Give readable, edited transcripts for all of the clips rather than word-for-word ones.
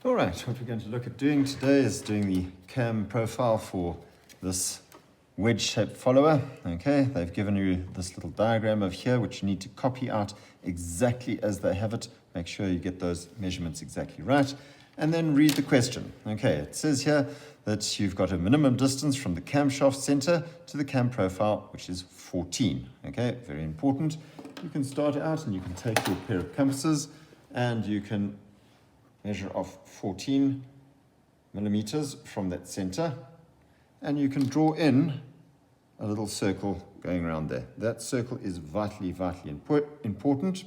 All right, what we're going to look at doing today is doing the CAM profile for this wedge-shaped follower. Okay, they've given you this little diagram over here, which you need to copy out exactly as they have it. Make sure you get those measurements exactly right. And then read the question. Okay, it says here that you've got a minimum distance from the camshaft center to the cam profile, which is 14. Okay, very important. You can start out and you can take your pair of compasses and you can measure off 14 millimeters from that center, and you can draw in a little circle going around there. That circle is vitally important.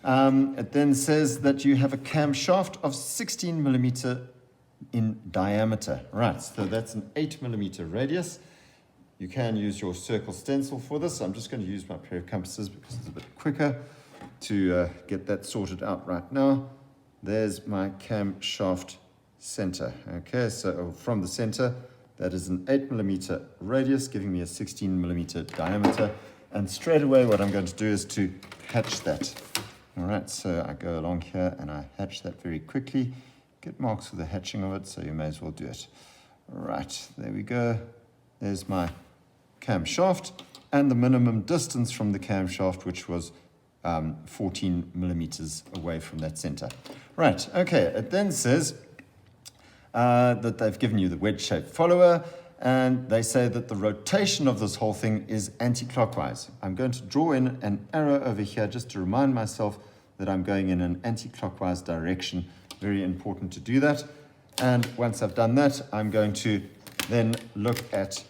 It then says that you have a camshaft of 16 millimeter in diameter. Right, so that's an 8 millimeter radius. You can use your circle stencil for this. I'm just going to use my pair of compasses because it's a bit quicker to get that sorted out right now. There's my camshaft center. Okay, so from the center, that is an 8 millimeter radius, giving me a 16 millimeter diameter. And straight away, what I'm going to do is to hatch that. All right, so I go along here and I hatch that very quickly. Get marks for the hatching of it, so you may as well do it. All right, there we go. There's my camshaft and the minimum distance from the camshaft, which was 14 millimeters away from that center. Right, okay, it then says that they've given you the wedge-shaped follower, and they say that the rotation of this whole thing is anti-clockwise. I'm going to draw in an arrow over here just to remind myself that I'm going in an anti-clockwise direction. Very important to do that. And once I've done that, I'm going to then look at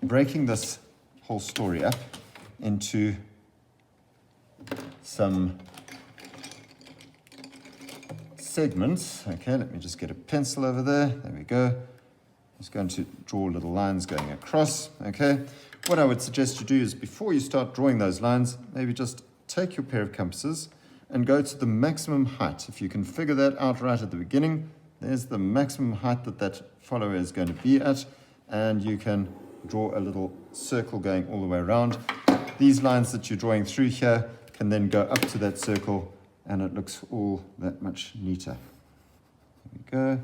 breaking this whole story up into some segments. Okay, let me just get a pencil over there. There we go. Just going to draw little lines going across. Okay, what I would suggest you do is before you start drawing those lines, maybe just take your pair of compasses and go to the maximum height. If you can figure that out right at the beginning, there's the maximum height that that follower is going to be at, and you can draw a little circle going all the way around. These lines that you're drawing through here can then go up to that circle, and it looks all that much neater. There we go.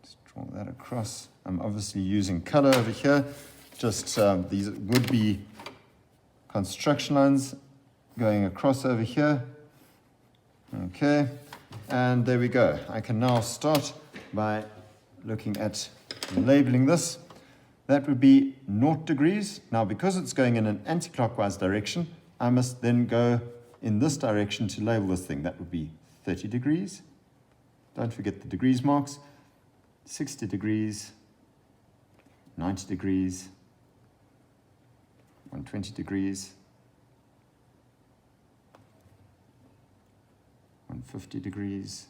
Let's draw that across. I'm obviously using color over here. Just these would be construction lines going across over here. Okay, and there we go. I can now start by looking at labeling this. That would be 0 degrees. Now, because it's going in an anti-clockwise direction, I must then go in this direction to label this thing. That would be 30 degrees. Don't forget the degrees marks. 60 degrees, 90 degrees, 120 degrees, 150 degrees,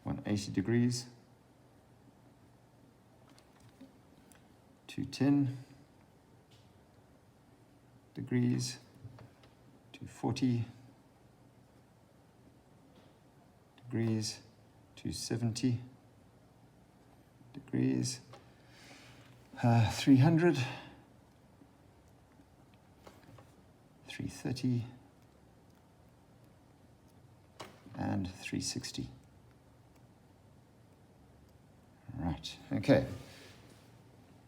180 degrees, 210 degrees, 240 degrees, 270 degrees, 300, 330, and 360. Right, okay.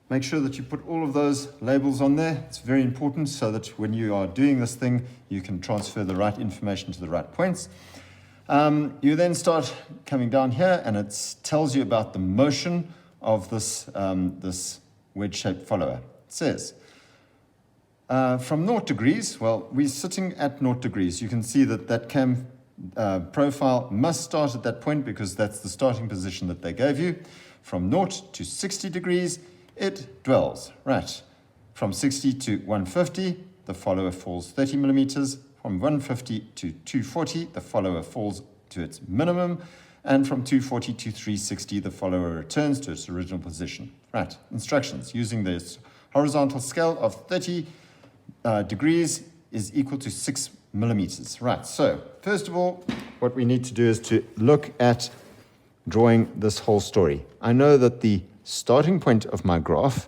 Make sure that you put all of those labels on there. It's very important so that when you are doing this thing, you can transfer the right information to the right points. You then start coming down here, and it tells you about the motion of this, this wedge-shaped follower. It says, from 0 degrees, well, we're sitting at 0 degrees. You can see that that cam profile must start at that point because that's the starting position that they gave you. From 0 to 60 degrees, it dwells. Right. From 60 to 150, the follower falls 30 millimeters. From 150 to 240, the follower falls to its minimum. And from 240 to 360, the follower returns to its original position. Right. Instructions. Using this horizontal scale of 30 degrees is equal to 6 millimeters. Right. So, first of all, what we need to do is to look at drawing this whole story. I know that the starting point of my graph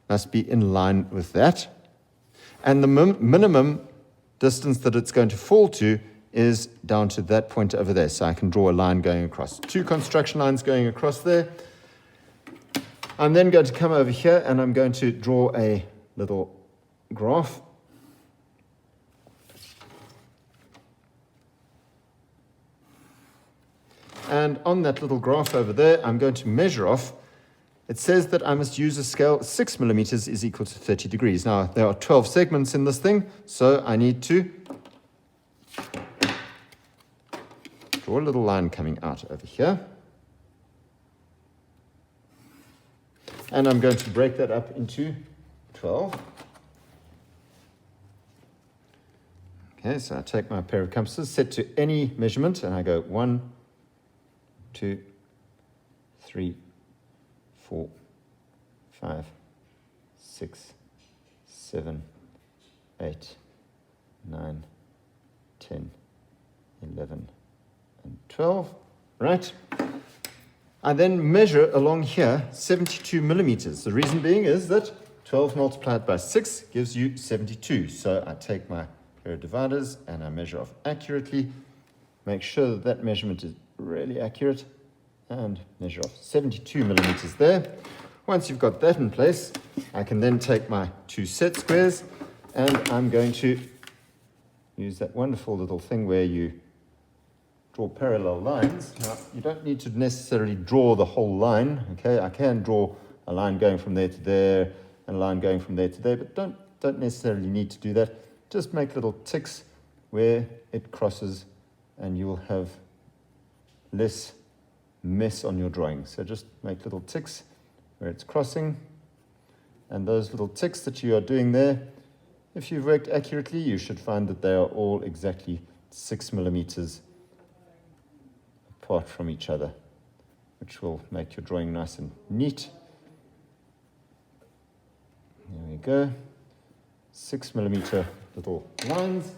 must be in line with that. And the minimum distance that it's going to fall to is down to that point over there. So I can draw a line going across. 2 construction lines going across there. I'm then going to come over here and I'm going to draw a little graph. And on that little graph over there, I'm going to measure off. It says that I must use a scale 6 millimeters is equal to 30 degrees. Now, there are 12 segments in this thing, so I need to draw a little line coming out over here. And I'm going to break that up into 12. Okay, so I take my pair of compasses, set to any measurement, and I go 1, 2, 3, 4, 5, 6, 7, 8, 9, 10, 11, and 12. Right? I then measure along here 72 millimeters. The reason being is that 12 multiplied by 6 gives you 72. So I take my pair of dividers and I measure off accurately, make sure that that measurement is really accurate, and measure off 72 millimeters there. Once you've got that in place, I can then take my 2 set squares and I'm going to use that wonderful little thing where you draw parallel lines. Now, you don't need to necessarily draw the whole line, okay? I can draw a line going from there to there and a line going from there to there, but don't necessarily need to do that. Just make little ticks where it crosses and you'll have less mess on your drawing. So just make little ticks where it's crossing, and those little ticks that you are doing there, if you've worked accurately, you should find that they are all exactly 6 millimeters apart from each other, which will make your drawing nice and neat. There we go. 6 millimeter little lines.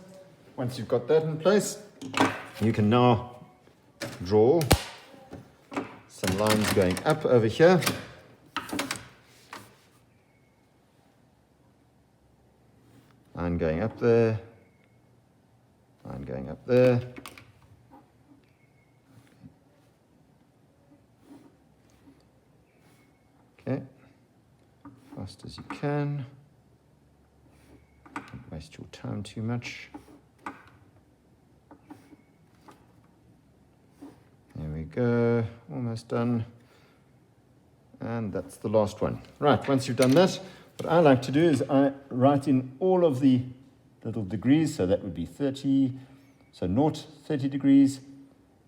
Once you've got that in place, you can now draw some lines going up over here. Line going up there. Line going up there. Okay. Fast as you can. Don't waste your time too much. There we go, almost done. And that's the last one. Right, once you've done that, what I like to do is I write in all of the little degrees, so that would be 30, so 0, 30 degrees,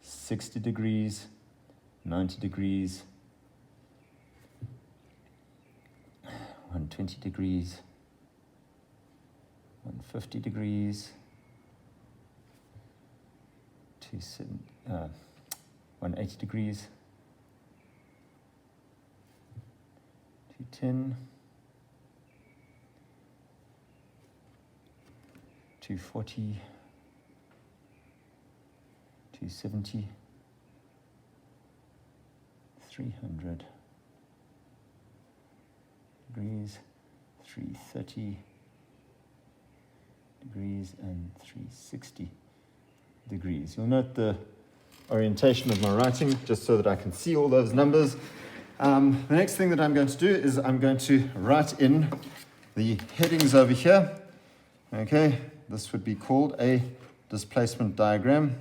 60 degrees, 90 degrees, 120 degrees, 150 degrees, 180 degrees, 210, 240, 270, 300 degrees, 330 degrees, and 360 degrees. You'll note the orientation of my writing just so that I can see all those numbers. The next thing that I'm going to do is I'm going to write in the headings over here. Okay, this would be called a displacement diagram.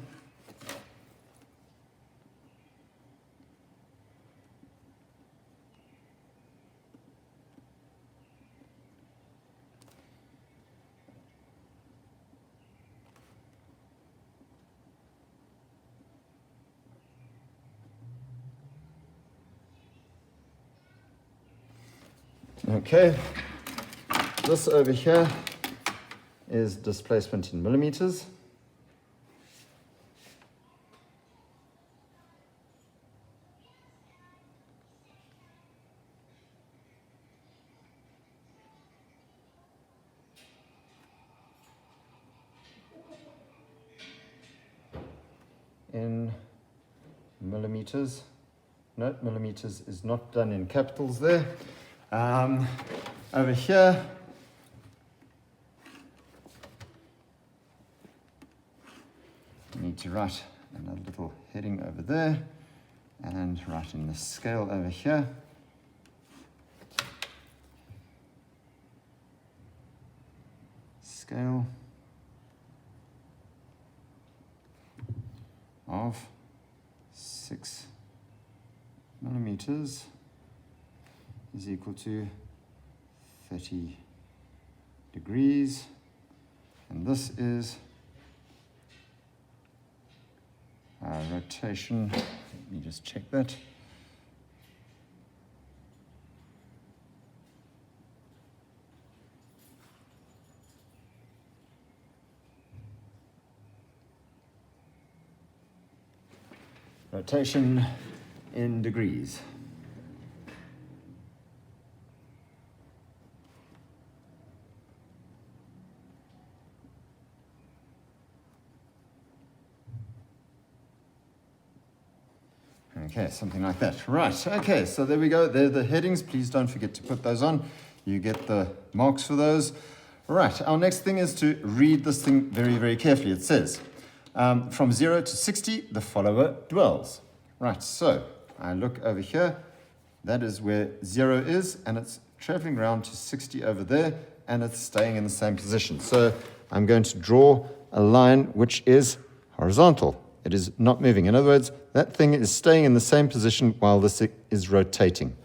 Okay, this over here is displacement in millimeters. In millimeters. Note, millimeters is not done in capitals there. Over here, you need to write another little heading over there and write in the scale over here. Scale of 6 millimeters is equal to 30 degrees, and this is rotation. Let me just check that. Rotation in degrees. Okay, something like that. Right, okay, so there we go. There are the headings. Please don't forget to put those on. You get the marks for those. Right, our next thing is to read this thing very, very carefully. It says, from 0 to 60, the follower dwells. Right, so I look over here. That is where 0 is, and it's traveling around to 60 over there, and it's staying in the same position. So I'm going to draw a line which is horizontal. It is not moving. In other words, that thing is staying in the same position while this is rotating.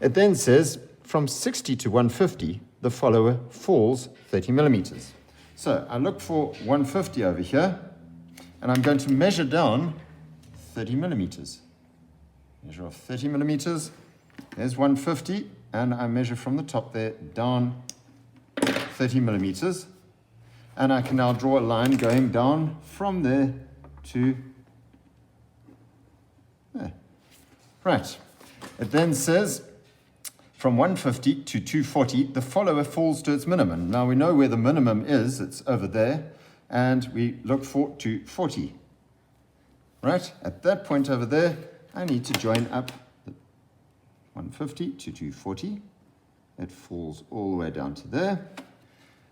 It then says, from 60 to 150, the follower falls 30 millimeters. So I look for 150 over here, and I'm going to measure down 30 millimeters. Measure off 30 millimeters. There's 150, and I measure from the top there down 30 millimeters. And I can now draw a line going down from there to there. Right. It then says, from 150 to 240, the follower falls to its minimum. Now we know where the minimum is. It's over there. And we look for 240. Right? At that point over there, I need to join up 150 to 240. It falls all the way down to there.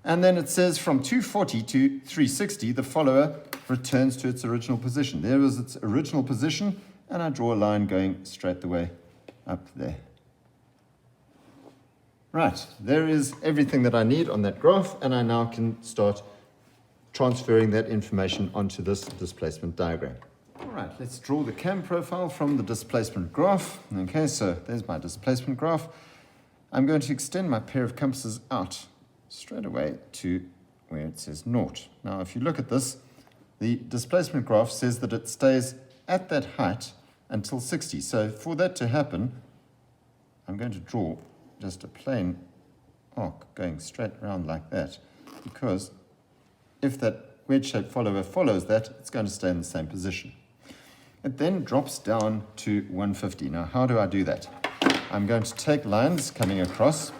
And then it says from 240 to 360, the follower returns to its original position. There is its original position, and I draw a line going straight the way up there. Right, there is everything that I need on that graph, and I now can start transferring that information onto this displacement diagram. All right, let's draw the CAM profile from the displacement graph. Okay, so there's my displacement graph. I'm going to extend my pair of compasses out straight away to where it says 0. Now, if you look at this, the displacement graph says that it stays at that height until 60. So for that to happen, I'm going to draw just a plain arc going straight around like that, because if that wedge-shaped follower follows that, it's going to stay in the same position. It then drops down to 150. Now, how do I do that? I'm going to take lines coming across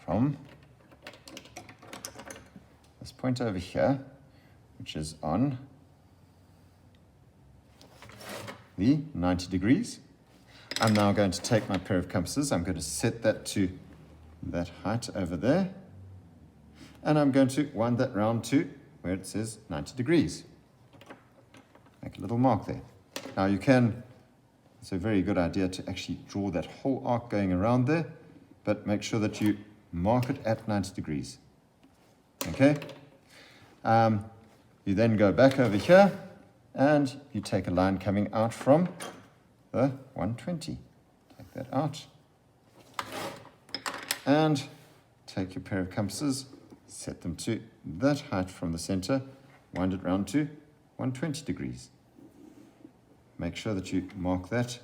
from this point over here, which is on the 90 degrees. I'm now going to take my pair of compasses. I'm going to set that to that height over there. And I'm going to wind that round to where it says 90 degrees. Make a little mark there. Now you can, it's a very good idea to actually draw that whole arc going around there, but make sure that you mark it at 90 degrees. Okay? You then go back over here, and you take a line coming out from the 120. Take that out. And take your pair of compasses, set them to that height from the center, wind it round to 120 degrees. Make sure that you mark that.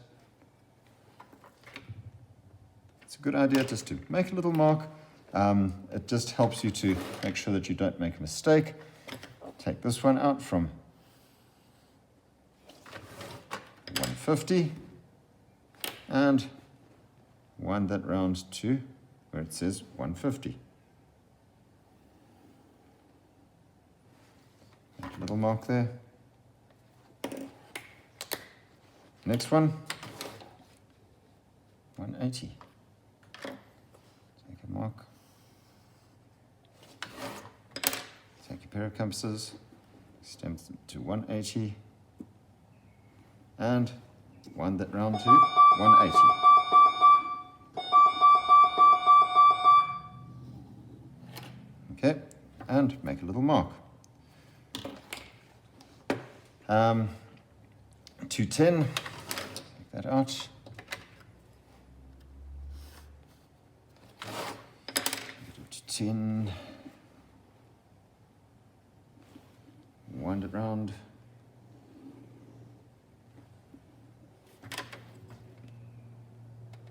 It's a good idea just to make a little mark. It just helps you to make sure that you don't make a mistake. Take this one out from 150 and wind that round to where it says 150. Make a little mark there. Next one, 180. Take a mark. Take your pair of compasses, extends to 180, and wind that round to 180. Okay, and make a little mark. 210, take that out. 10, wind it round.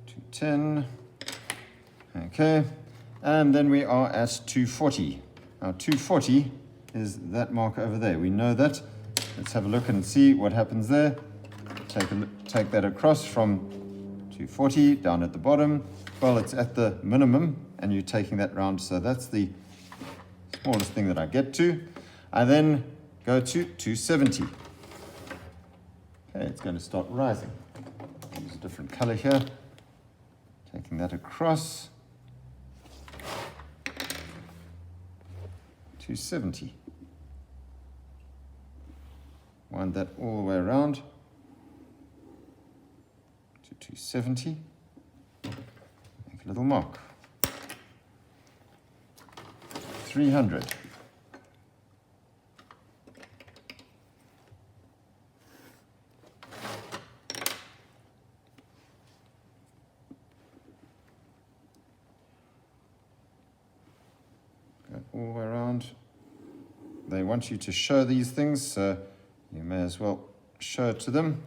210, okay, and then we are at 240. Now 240 is that mark over there. We know that. Let's have a look and see what happens there. Take that across from 240 down at the bottom. Well, it's at the minimum, and you're taking that round, so that's the smallest thing that I get to. I then go to 270. Okay, it's going to start rising. Use a different color here. Taking that across. 270. Wind that all the way around to 270. Make a little mark. 300. Go all the way around. They want you to show these things, so you may as well show it to them.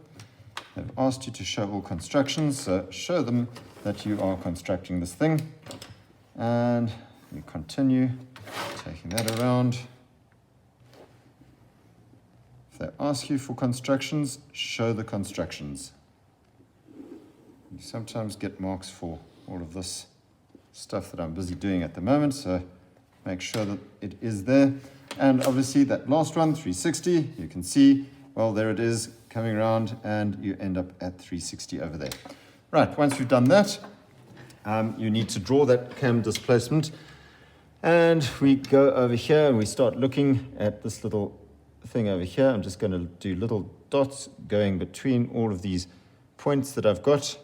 They've asked you to show all constructions, so show them that you are constructing this thing. And you continue taking that around. If they ask you for constructions, show the constructions. You sometimes get marks for all of this stuff that I'm busy doing at the moment, so make sure that it is there. And obviously that last one, 360, you can see, well, there it is coming around, and you end up at 360 over there. Right, once you've done that, you need to draw that cam displacement. And we go over here and we start looking at this little thing over here. I'm just going to do little dots going between all of these points that I've got. So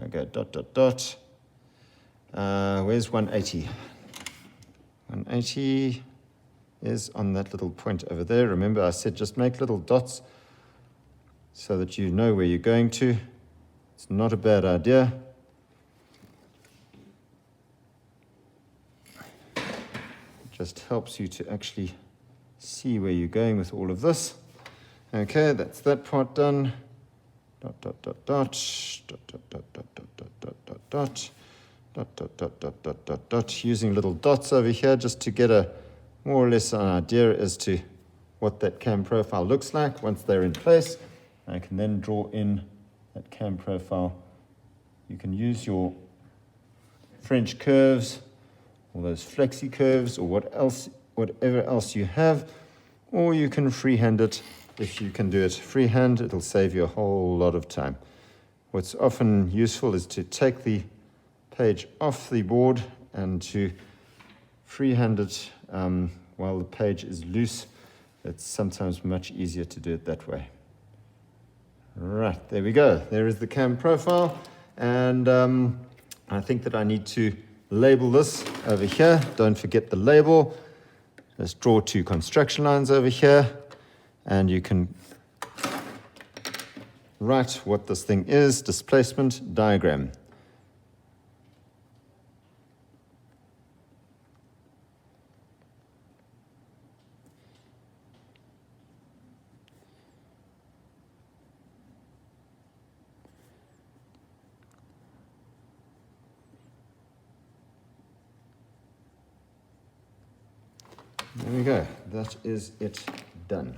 I go dot, dot, dot. Where's 180? 180 is on that little point over there. Remember, I said just make little dots so that you know where you're going to. It's not a bad idea. It just helps you to actually see where you're going with all of this. Okay, that's that part done. Dot, dot, dot, dot, dot, dot, dot, dot, dot, dot, dot, dot, dot, dot, dot, dot, dot, dot, dot, using little dots over here just to get a more or less an idea as to what that cam profile looks like. Once they're in place, I can then draw in that cam profile. You can use your French curves or those flexi curves or whatever else you have, or you can freehand it. If you can do it freehand, it'll save you a whole lot of time. What's often useful is to take the page off the board and to freehand it while the page is loose. It's sometimes much easier to do it that way. Right, there we go. There is the cam profile, and I think that I need to label this over here. Don't forget the label. Let's draw two construction lines over here, and you can write what this thing is: displacement diagram. There we go. That is it done.